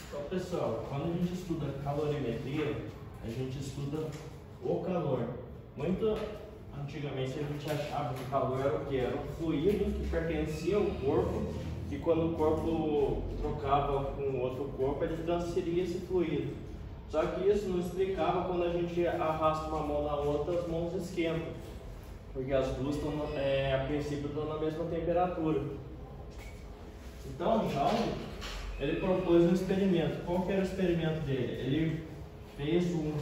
Então, pessoal, quando a gente estuda calorimetria, a gente estuda o calor. Muito antigamente a gente achava que o calor era o quê? Era um fluido que pertencia ao corpo e quando o corpo trocava com outro corpo, ele transferia esse fluido. Só que isso não explicava quando a gente arrasta uma mão na outra, as mãos esquentam, porque as duas estão, a princípio, estão na mesma temperatura. Então, o Joule, ele propôs um experimento. Qual que era o experimento dele? Ele fez um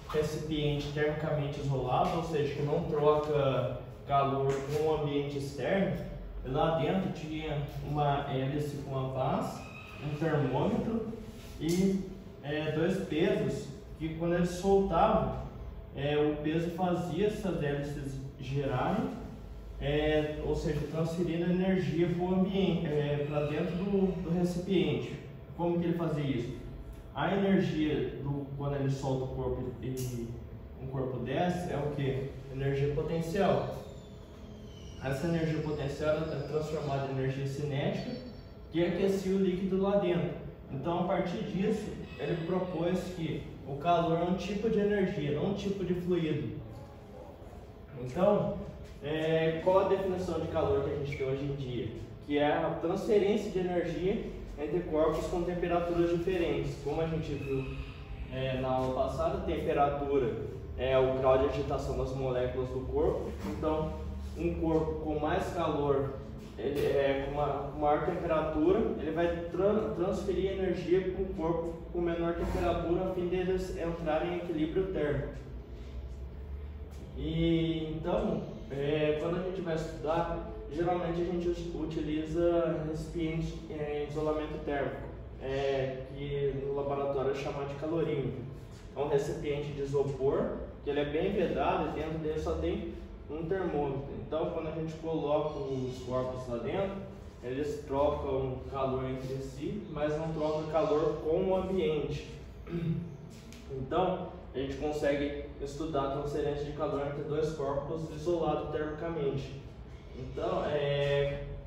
recipiente termicamente isolado, ou seja, que não troca calor com o ambiente externo. E lá dentro tinha uma hélice com uma pás, um termômetro e dois pesos que, quando eles soltavam, o peso fazia essas hélices girarem, ou seja, transferindo energia para o ambiente, para dentro do recipiente. Como que ele fazia isso? A energia quando ele solta o corpo e um corpo desce é o que? Energia potencial. Essa energia potencial é transformada em energia cinética que aquecia o líquido lá dentro. Então, a partir disso, ele propôs que o calor é um tipo de energia, não um tipo de fluido. Então, qual a definição de calor que a gente tem hoje em dia? Que é a transferência de energia entre corpos com temperaturas diferentes. Como a gente viu na aula passada, temperatura é o grau de agitação das moléculas do corpo. Então, um corpo com mais calor, com uma maior temperatura, ele vai transferir energia para um corpo com menor temperatura, a fim de eles entrarem em equilíbrio térmico. E então, quando a gente vai estudar, geralmente a gente utiliza recipiente em isolamento térmico, que no laboratório é chamado de calorímetro. É um recipiente de isopor, que ele é bem vedado e dentro dele só tem um termômetro. Então, quando a gente coloca os corpos lá dentro, eles trocam calor entre si, mas não trocam calor com o ambiente. Então, a gente consegue estudar a transferência de calor entre dois corpos isolados termicamente. Então,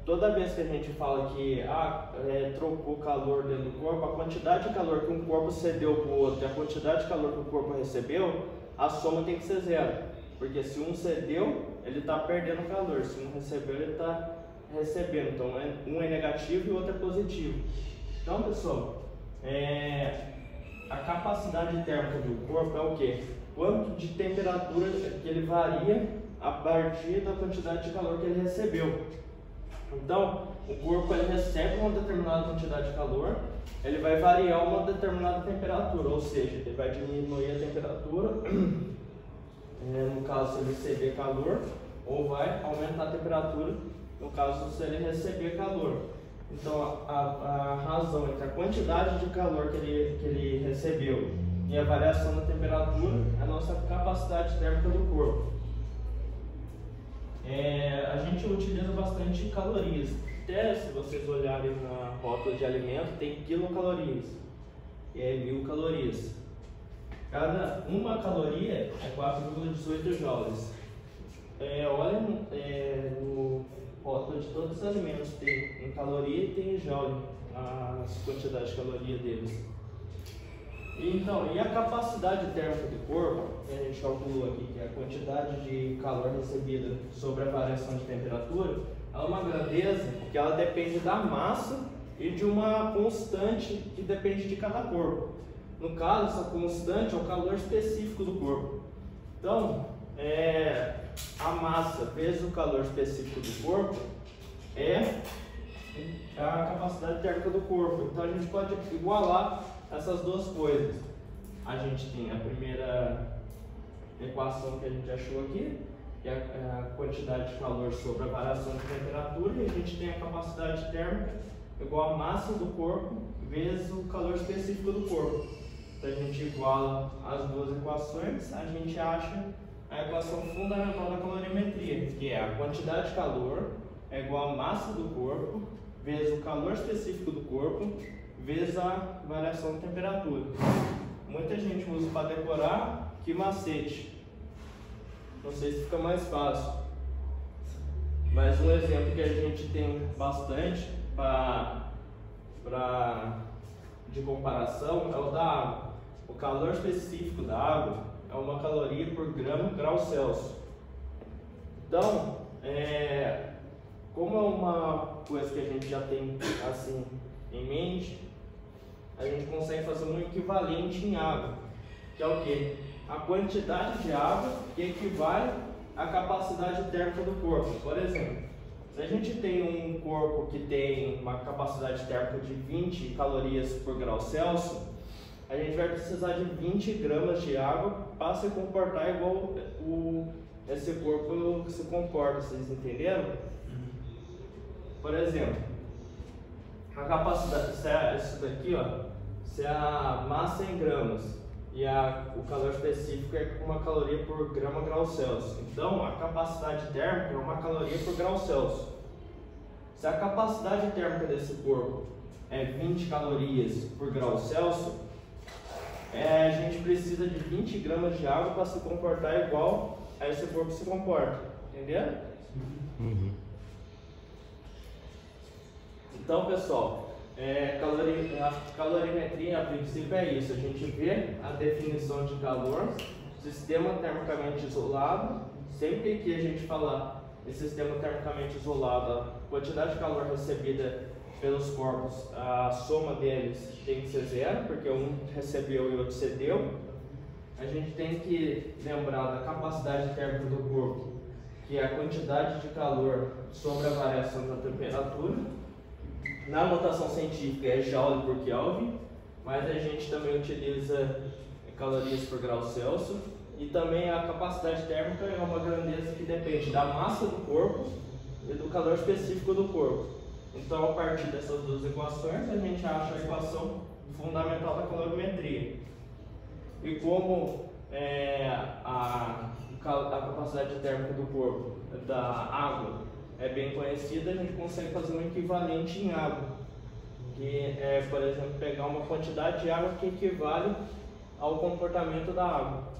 toda vez que a gente fala que trocou calor dentro do corpo, a quantidade de calor que um corpo cedeu para o outro e a quantidade de calor que o corpo recebeu, a soma tem que ser zero. Porque se um cedeu, ele está perdendo calor, se um recebeu, ele está recebendo. Então, um é negativo e o outro é positivo. Então, pessoal, a capacidade térmica do corpo é o quê? Quanto de temperatura que ele varia a partir da quantidade de calor que ele recebeu. Então, o corpo ele recebe uma determinada quantidade de calor, ele vai variar uma determinada temperatura, ou seja, ele vai diminuir a temperatura, no caso se ele receber calor, ou vai aumentar a temperatura, no caso se ele receber calor. Então, a razão entre a quantidade de calor que ele recebeu e a variação da temperatura é a nossa capacidade térmica do corpo. A gente utiliza bastante calorias. Até se vocês olharem na rótula de alimento, tem quilocalorias e 1000 calorias. Cada uma caloria é 4,18 joules. Olha no rótulo de todos os alimentos, tem em caloria e tem em joule as quantidades de caloria deles. Então, e a capacidade térmica do corpo, que a gente calculou aqui, que é a quantidade de calor recebida sobre a variação de temperatura, ela é uma grandeza porque ela depende da massa e de uma constante que depende de cada corpo. No caso, essa constante é o calor específico do corpo. Então, a massa vezes o calor específico do corpo é a capacidade térmica do corpo. Então, a gente pode igualar essas duas coisas. A gente tem a primeira equação que a gente achou aqui, que é a quantidade de calor sobre a variação de temperatura, e a gente tem a capacidade térmica igual a massa do corpo vezes o calor específico do corpo. Então a gente iguala as duas equações, a gente acha a equação fundamental da calorimetria, que é a quantidade de calor é igual a massa do corpo vezes o calor específico do corpo vezes a variação de temperatura. Muita gente usa para decorar, que macete. Não sei se fica mais fácil, mas um exemplo que a gente tem bastante de comparação é o da água. O calor específico da água é uma caloria por grau Celsius. Então, como é uma coisa que a gente já tem assim em mente, a gente consegue fazer um equivalente em água, que é o quê? A quantidade de água que equivale à capacidade térmica do corpo. Por exemplo, se a gente tem um corpo que tem uma capacidade térmica de 20 calorias por grau Celsius, a gente vai precisar de 20 gramas de água para se comportar igual esse corpo se comporta, vocês entenderam? Por exemplo, a capacidade, isso daqui, ó, se a massa em gramas e o calor específico é uma caloria por grau Celsius. Então, a capacidade térmica é uma caloria por grau Celsius. Se a capacidade térmica desse corpo é 20 calorias por grau Celsius, a gente precisa de 20 gramas de água para se comportar igual a esse corpo se comporta. Entenderam? Uhum. Então, pessoal, a calorimetria, a princípio, é isso. A gente vê a definição de calor, sistema termicamente isolado. Sempre que a gente falar em sistema termicamente isolado, a quantidade de calor recebida pelos corpos, a soma deles tem que ser zero, porque um recebeu e o outro cedeu. A gente tem que lembrar da capacidade térmica do corpo, que é a quantidade de calor sobre a variação da temperatura. Na notação científica é Joule por Kelvin, mas a gente também utiliza calorias por grau Celsius. E também a capacidade térmica é uma grandeza que depende da massa do corpo e do calor específico do corpo. Então, a partir dessas duas equações, a gente acha a equação fundamental da calorimetria. E como a capacidade térmica do corpo, da água, é bem conhecida, a gente consegue fazer um equivalente em água. Que é, por exemplo, pegar uma quantidade de água que equivale ao comportamento da água.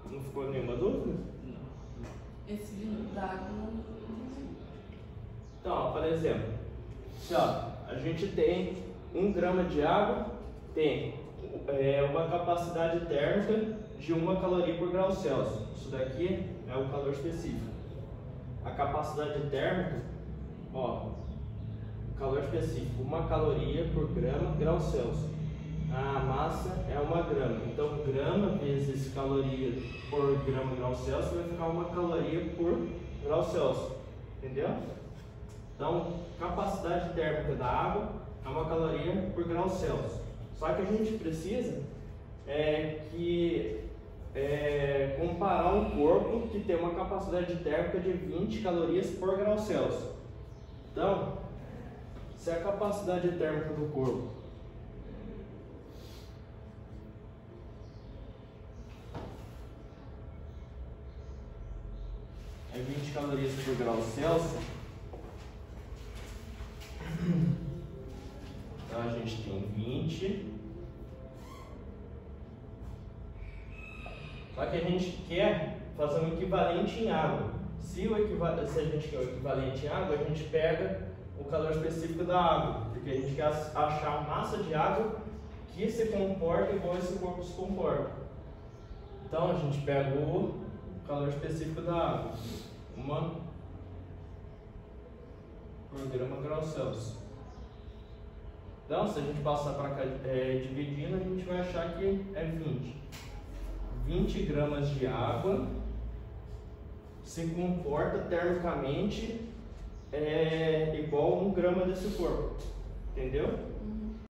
Não ficou nenhuma dúvida? Não. Esse vinho da água não. Então, por exemplo, se a gente tem 1 grama de água, tem uma capacidade térmica de 1 caloria por grau Celsius. Isso daqui é o calor específico. A capacidade térmica, calor específico, 1 caloria por grau Celsius. A massa é 1 grama, então grama vezes caloria por grau Celsius vai ficar 1 caloria por grau Celsius, entendeu? Então, capacidade térmica da água é 1 caloria por grau Celsius. Só que a gente precisa comparar um corpo que tem uma capacidade térmica de 20 calorias por grau Celsius. Então, se a capacidade térmica do corpo é 20 calorias por grau Celsius, então a gente tem 20. Só que a gente quer fazer um equivalente em água. Se a gente quer o equivalente em água, a gente pega o calor específico da água, porque a gente quer achar a massa de água que se comporta igual esse corpo se comporta. Então a gente pega o calor específico da água, 1 por grau Celsius. Então, se a gente passar para cá dividindo, a gente vai achar que é 20 gramas de água se comporta termicamente igual a 1 grama desse corpo, entendeu?